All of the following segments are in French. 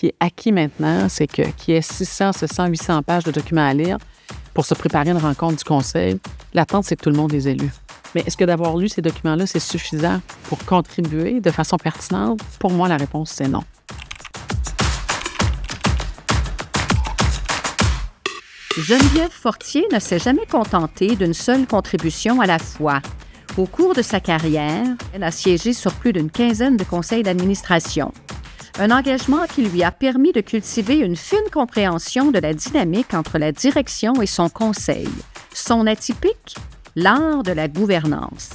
qui est acquis maintenant, c'est qu'il y ait 600, 700, 800 pages de documents à lire pour se préparer à une rencontre du conseil. L'attente, c'est que tout le monde les ait lus. Mais est-ce que d'avoir lu ces documents-là, c'est suffisant pour contribuer de façon pertinente? Pour moi, la réponse, c'est non. Geneviève Fortier ne s'est jamais contentée d'une seule contribution à la fois. Au cours de sa carrière, elle a siégé sur plus d'une quinzaine de conseils d'administration. Un engagement qui lui a permis de cultiver une fine compréhension de la dynamique entre la direction et son conseil. Son atypique, l'art de la gouvernance.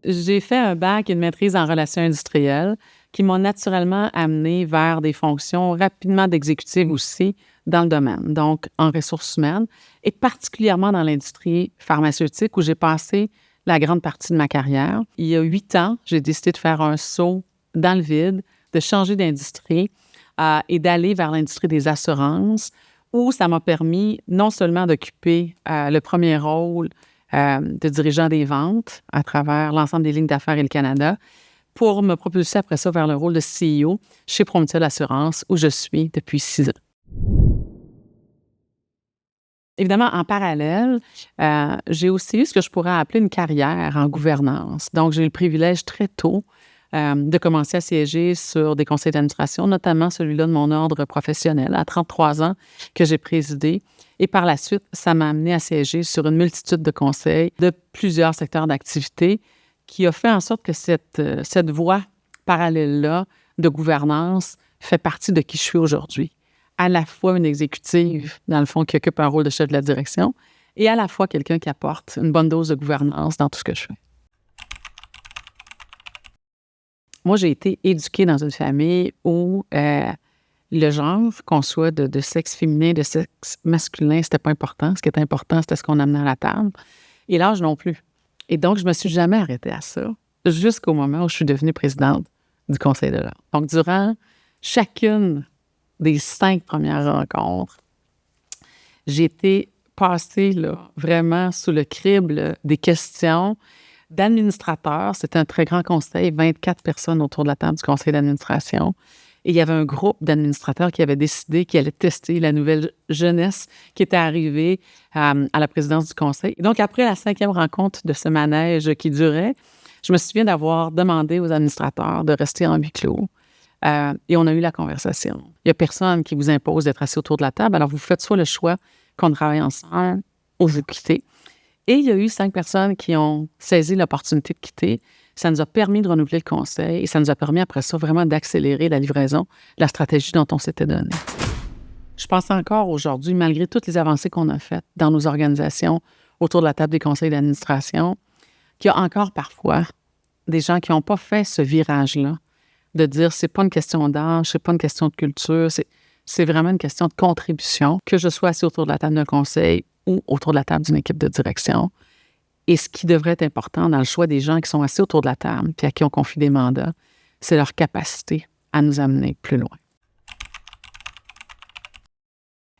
J'ai fait un bac et une maîtrise en relations industrielles qui m'ont naturellement amené vers des fonctions rapidement d'exécutive aussi dans le domaine, donc en ressources humaines, et particulièrement dans l'industrie pharmaceutique où j'ai passé la grande partie de ma carrière. Il y a 8 ans, j'ai décidé de faire un saut dans le vide, de changer d'industrie et d'aller vers l'industrie des assurances, où ça m'a permis non seulement d'occuper le premier rôle de dirigeant des ventes à travers l'ensemble des lignes d'affaires et le Canada, pour me propulser après ça vers le rôle de CEO chez Promutuelle Assurance, où je suis depuis 6 ans. Évidemment, en parallèle, j'ai aussi eu ce que je pourrais appeler une carrière en gouvernance. Donc, j'ai eu le privilège très tôt de commencer à siéger sur des conseils d'administration, notamment celui-là de mon ordre professionnel, à 33 ans, que j'ai présidé. Et par la suite, ça m'a amené à siéger sur une multitude de conseils de plusieurs secteurs d'activité qui a fait en sorte que cette voie parallèle-là de gouvernance fait partie de qui je suis aujourd'hui. À la fois une exécutive, dans le fond, qui occupe un rôle de chef de la direction, et à la fois quelqu'un qui apporte une bonne dose de gouvernance dans tout ce que je fais. Moi, j'ai été éduquée dans une famille où le genre, qu'on soit de sexe féminin, de sexe masculin, c'était pas important. Ce qui était important, c'était ce qu'on amenait à la table. Et l'âge non plus. Et donc, je me suis jamais arrêtée à ça jusqu'au moment où je suis devenue présidente du Conseil de l'ordre. Donc, durant chacune des 5 premières rencontres, j'ai été passée là, vraiment sous le crible des questions d'administrateurs. C'était un très grand conseil, 24 personnes autour de la table du conseil d'administration. Et il y avait un groupe d'administrateurs qui avait décidé qu'ils allaient tester la nouvelle jeunesse qui était arrivée à la présidence du conseil. Et donc, après la 5e rencontre de ce manège qui durait, je me souviens d'avoir demandé aux administrateurs de rester en huis clos. Et on a eu la conversation. Il n'y a personne qui vous impose d'être assis autour de la table. Alors, vous faites soit le choix qu'on travaille ensemble ou vous quittez. Et il y a eu 5 personnes qui ont saisi l'opportunité de quitter. Ça nous a permis de renouveler le conseil et ça nous a permis après ça vraiment d'accélérer la livraison de la stratégie dont on s'était donné. Je pense encore aujourd'hui, malgré toutes les avancées qu'on a faites dans nos organisations autour de la table des conseils d'administration, qu'il y a encore parfois des gens qui n'ont pas fait ce virage-là de dire c'est pas une question d'âge, c'est pas une question de culture, c'est vraiment une question de contribution, que je sois assis autour de la table d'un conseil ou autour de la table d'une équipe de direction. Et ce qui devrait être important dans le choix des gens qui sont assis autour de la table puis à qui on confie des mandats, c'est leur capacité à nous amener plus loin.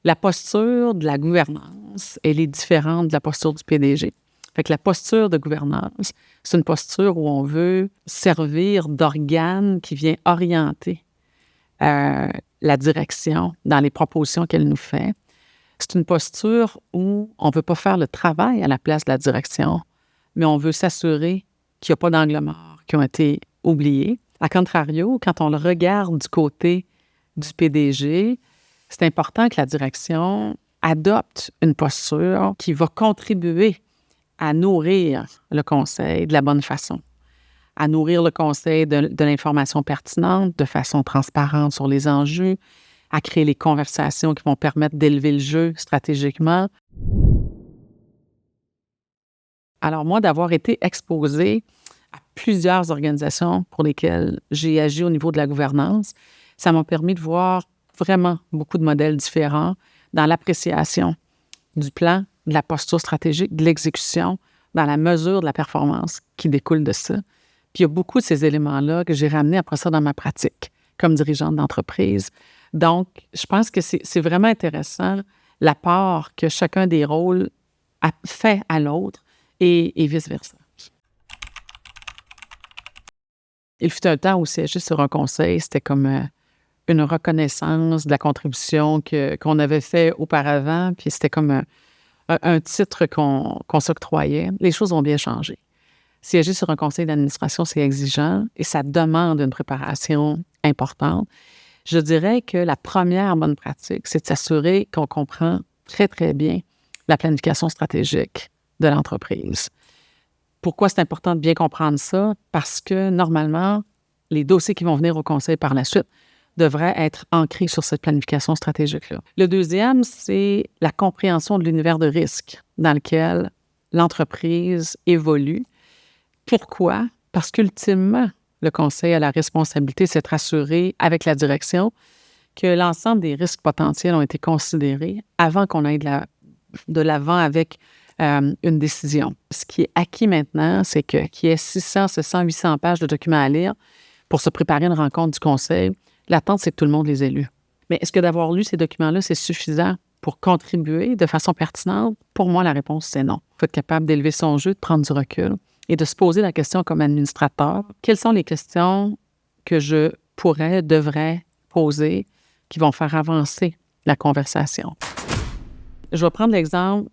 La posture de la gouvernance, elle est différente de la posture du PDG. Fait que la posture de gouvernance, c'est une posture où on veut servir d'organe qui vient orienter la direction dans les propositions qu'elle nous fait. C'est une posture où on ne veut pas faire le travail à la place de la direction, mais on veut s'assurer qu'il n'y a pas d'angles morts qui ont été oubliés. À contrario, quand on le regarde du côté du PDG, c'est important que la direction adopte une posture qui va contribuer à nourrir le conseil de la bonne façon, à nourrir le conseil de l'information pertinente, de façon transparente sur les enjeux, à créer les conversations qui vont permettre d'élever le jeu stratégiquement. Alors moi, d'avoir été exposée à plusieurs organisations pour lesquelles j'ai agi au niveau de la gouvernance, ça m'a permis de voir vraiment beaucoup de modèles différents dans l'appréciation du plan, de la posture stratégique, de l'exécution, dans la mesure de la performance qui découle de ça. Puis il y a beaucoup de ces éléments-là que j'ai ramenés après ça dans ma pratique comme dirigeante d'entreprise. Donc, je pense que c'est vraiment intéressant l'apport que chacun des rôles a fait à l'autre et vice-versa. Il fut un temps où siéger sur un conseil, c'était comme une reconnaissance de la contribution qu'on avait fait auparavant, puis c'était comme un titre qu'on s'octroyait. Les choses ont bien changé. Siéger sur un conseil d'administration, c'est exigeant et ça demande une préparation importante. Je dirais que la première bonne pratique, c'est de s'assurer qu'on comprend très, très bien la planification stratégique de l'entreprise. Pourquoi c'est important de bien comprendre ça? Parce que normalement, les dossiers qui vont venir au conseil par la suite devraient être ancrés sur cette planification stratégique-là. Le deuxième, c'est la compréhension de l'univers de risque dans lequel l'entreprise évolue. Pourquoi? Parce qu'ultimement, le conseil a la responsabilité de s'être assuré avec la direction que l'ensemble des risques potentiels ont été considérés avant qu'on aille de l'avant avec une décision. Ce qui est acquis maintenant, c'est qu'il y ait 600, 700, 800 pages de documents à lire pour se préparer à une rencontre du conseil. L'attente, c'est que tout le monde les ait lus. Mais est-ce que d'avoir lu ces documents-là, c'est suffisant pour contribuer de façon pertinente? Pour moi, la réponse, c'est non. Il faut être capable d'élever son jeu, de prendre du recul et de se poser la question comme administrateur. Quelles sont les questions que je devrais poser qui vont faire avancer la conversation? Je vais prendre l'exemple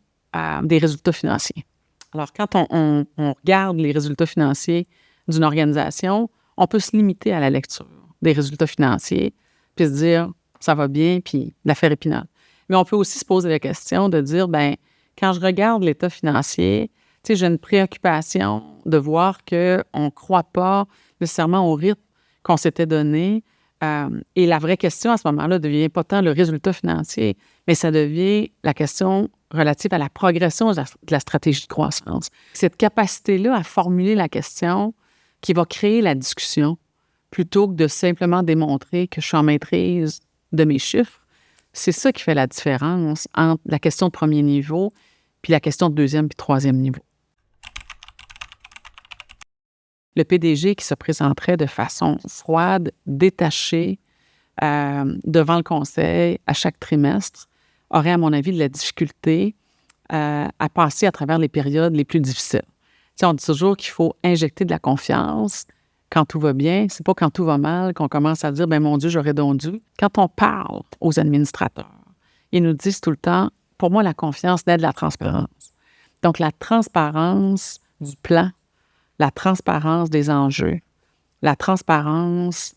des résultats financiers. Alors, quand on regarde les résultats financiers d'une organisation, on peut se limiter à la lecture des résultats financiers puis se dire « ça va bien » puis l'affaire épinale. Mais on peut aussi se poser la question de dire « bien, quand je regarde l'état financier, tu sais, j'ai une préoccupation de voir qu'on ne croit pas nécessairement au rythme qu'on s'était donné. Et la vraie question à ce moment-là ne devient pas tant le résultat financier, mais ça devient la question relative à la progression de la stratégie de croissance. Cette capacité-là à formuler la question qui va créer la discussion plutôt que de simplement démontrer que je suis en maîtrise de mes chiffres, c'est ça qui fait la différence entre la question de premier niveau puis la question de deuxième puis troisième niveau. Le PDG qui se présenterait de façon froide, détachée, devant le conseil à chaque trimestre, aurait, à mon avis, de la difficulté à passer à travers les périodes les plus difficiles. Tu sais, on dit toujours qu'il faut injecter de la confiance quand tout va bien. C'est pas quand tout va mal qu'on commence à dire « ben mon Dieu, j'aurais donc dû ». Quand on parle aux administrateurs, ils nous disent tout le temps « pour moi, la confiance naît de la transparence ». Donc, la transparence du plan, la transparence des enjeux, la transparence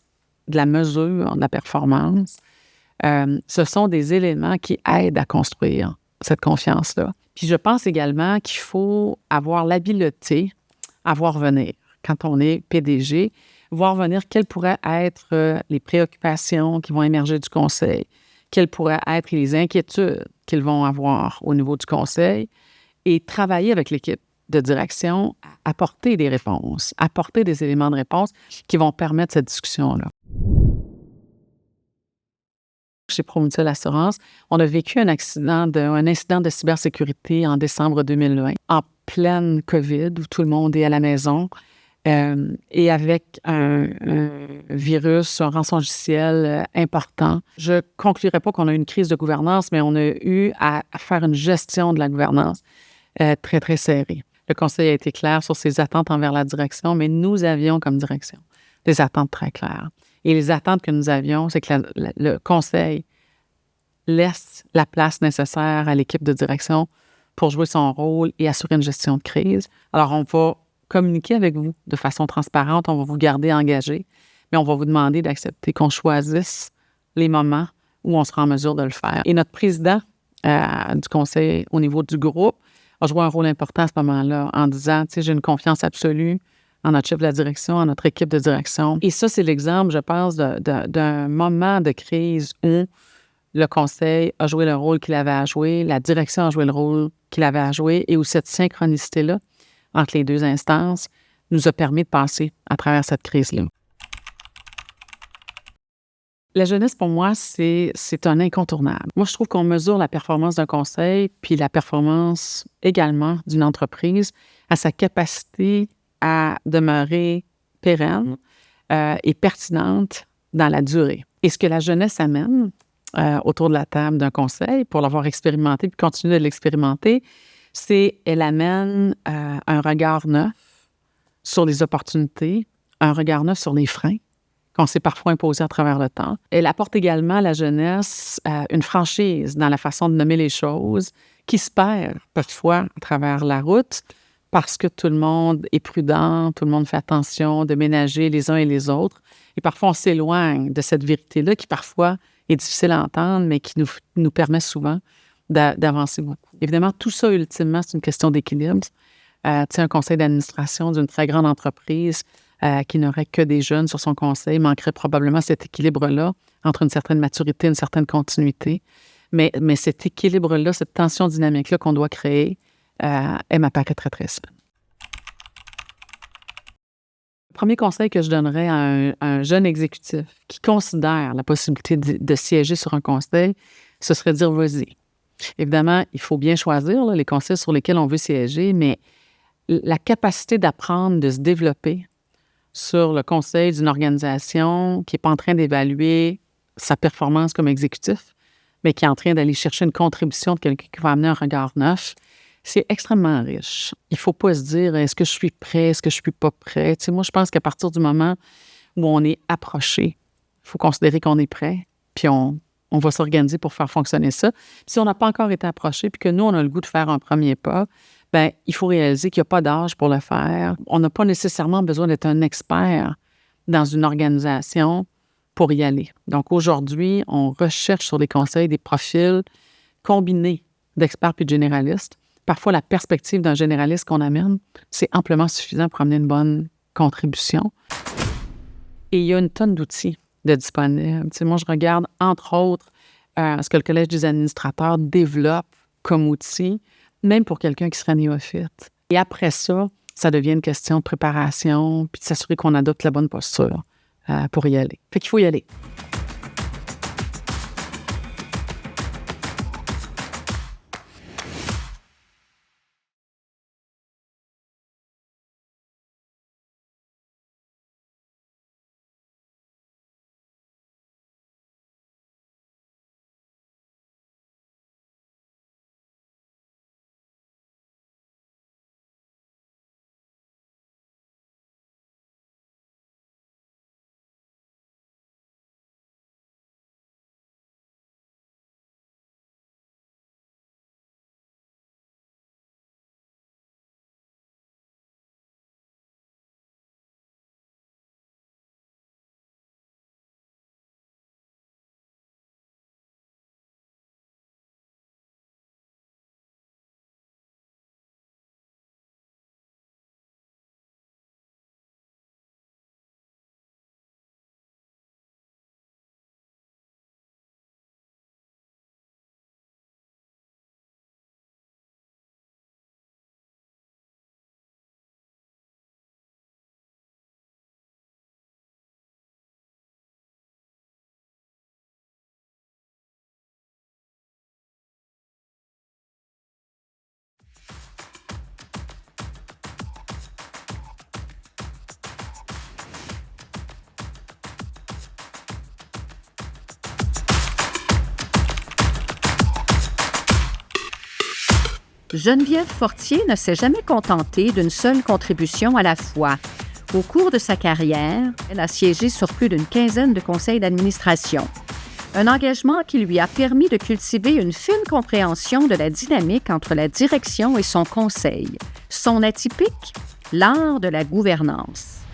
de la mesure de la performance, ce sont des éléments qui aident à construire cette confiance-là. Puis je pense également qu'il faut avoir l'habileté à voir venir. Quand on est PDG, voir venir quelles pourraient être les préoccupations qui vont émerger du conseil, quelles pourraient être les inquiétudes qu'ils vont avoir au niveau du conseil et travailler avec l'équipe de direction à apporter des réponses, apporter des éléments de réponse qui vont permettre cette discussion-là. Chez Promutuelle Assurance, on a vécu un incident de cybersécurité en décembre 2020, en pleine COVID, où tout le monde est à la maison, et avec un virus, un rançongiciel important. Je ne conclurai pas qu'on a eu une crise de gouvernance, mais on a eu à faire une gestion de la gouvernance très, très serrée. Le conseil a été clair sur ses attentes envers la direction, mais nous avions comme direction des attentes très claires. Et les attentes que nous avions, c'est que le conseil laisse la place nécessaire à l'équipe de direction pour jouer son rôle et assurer une gestion de crise. Alors, on va communiquer avec vous de façon transparente, on va vous garder engagé, mais on va vous demander d'accepter qu'on choisisse les moments où on sera en mesure de le faire. Et notre président du conseil au niveau du groupe a joué un rôle important à ce moment-là en disant, tu sais, j'ai une confiance absolue en notre chef de la direction, en notre équipe de direction. Et ça, c'est l'exemple, je pense, d'un moment de crise où le conseil a joué le rôle qu'il avait à jouer, la direction a joué le rôle qu'il avait à jouer et où cette synchronicité-là entre les deux instances nous a permis de passer à travers cette crise-là. La jeunesse, pour moi, c'est un incontournable. Moi, je trouve qu'on mesure la performance d'un conseil puis la performance également d'une entreprise à sa capacité à demeurer pérenne et pertinente dans la durée. Et ce que la jeunesse amène autour de la table d'un conseil, pour l'avoir expérimenté puis continuer de l'expérimenter, c'est qu'elle amène un regard neuf sur les opportunités, un regard neuf sur les freins qu'on s'est parfois imposé à travers le temps. Elle apporte également à la jeunesse une franchise dans la façon de nommer les choses qui se perd parfois à travers la route parce que tout le monde est prudent, tout le monde fait attention de ménager les uns et les autres. Et parfois, on s'éloigne de cette vérité-là qui parfois est difficile à entendre, mais qui nous permet souvent d'avancer beaucoup. Évidemment, tout ça, ultimement, c'est une question d'équilibre. Tu sais, un conseil d'administration d'une très grande entreprise qui n'aurait que des jeunes sur son conseil manquerait probablement cet équilibre-là entre une certaine maturité et une certaine continuité. Mais cet équilibre-là, cette tension dynamique-là qu'on doit créer, elle m'apparaît très, très saine. Le premier conseil que je donnerais à un jeune exécutif qui considère la possibilité de siéger sur un conseil, ce serait de dire « vas-y ». Évidemment, il faut bien choisir là, les conseils sur lesquels on veut siéger, mais la capacité d'apprendre, de se développer sur le conseil d'une organisation qui n'est pas en train d'évaluer sa performance comme exécutif, mais qui est en train d'aller chercher une contribution de quelqu'un qui va amener un regard neuf, c'est extrêmement riche. Il ne faut pas se dire « est-ce que je suis prêt, est-ce que je ne suis pas prêt ». Tu sais, moi, je pense qu'à partir du moment où on est approché, il faut considérer qu'on est prêt, puis on va s'organiser pour faire fonctionner ça. Puis si on n'a pas encore été approché, puis que nous, on a le goût de faire un premier pas, bien, il faut réaliser qu'il n'y a pas d'âge pour le faire. On n'a pas nécessairement besoin d'être un expert dans une organisation pour y aller. Donc, aujourd'hui, on recherche sur les conseils des profils combinés d'experts puis de généralistes. Parfois, la perspective d'un généraliste qu'on amène, c'est amplement suffisant pour amener une bonne contribution. Et il y a une tonne d'outils de disponibles. Tu sais, moi, je regarde, entre autres, ce que le Collège des administrateurs développe comme outil, même pour quelqu'un qui serait néophyte. Et après ça, ça devient une question de préparation, puis de s'assurer qu'on adopte la bonne posture pour y aller. Fait qu'il faut y aller. Geneviève Fortier ne s'est jamais contentée d'une seule contribution à la fois. Au cours de sa carrière, elle a siégé sur plus d'une quinzaine de conseils d'administration. Un engagement qui lui a permis de cultiver une fine compréhension de la dynamique entre la direction et son conseil. Son atypique, l'art de la gouvernance.